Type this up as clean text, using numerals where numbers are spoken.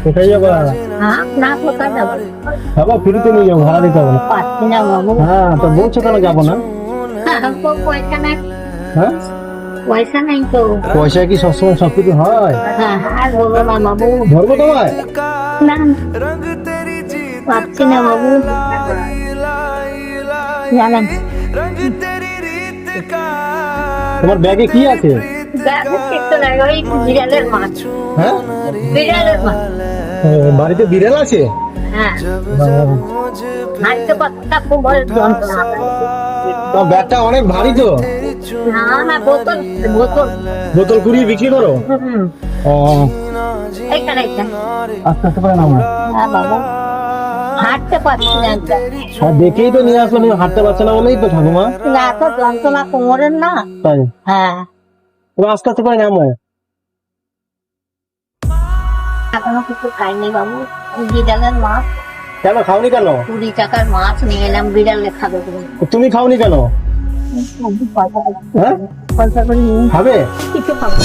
কোথায় যাবা? না কোথায় যাবো? বাবা ফ্রিতে নিয়ে যাবো, ভাড়া দিতে হবে না। পাচ্ছি না বাবু। হ্যাঁ তো বলছো কেন যাবো না? তো পয়সা নাই, হ্যাঁ পয়সা নাই তো। পয়সা কি সবসময় সবকিছু হয়? হ্যাঁ আর বলো না বাবু। ধরবো তোমায়? না পাচ্ছি না বাবু, জানেন তোমার ব্যাগে কি আছে? ব্যাগে কিছু নাই, ওই বিড়ালের মাছ। হ্যাঁ বিড়ালের মাছ। বাড়িতে বিড়াল আছে? হ্যাঁ হাঁটতে পারতা খুব বড় যন্ত্রণা। তোমার ব্যাগটা অনেক ভারী তো। না না বোতল, বোতল। বোতল কুড়িয়ে বিক্রি করো? ও এইখানে এইখানে। আস্তে আস্তে করে নাও। হ্যাঁ বাবু হাঁটতে পারছি না। আর দেখেই তো নিয়ে আসলাম, হাঁটতে পারছে না বলেই তো ঠাকুমা। না তো যন্ত্রণা কোমরের না। তাই হ্যাঁ তুমি আস্তে আস্তে করে নামো। এখনো কিছু খাইনি বাবু। বিড়ালের মাছ, কেন খাওনি কেন? 20 টাকার মাছ নিয়ে এলাম, বিড়ালে খাবে বলে। তুমি খাওনি কেন? পয়সা করে, হ্যাঁ পয়সা করে নিয়ে খাবে? কিছু খাবো।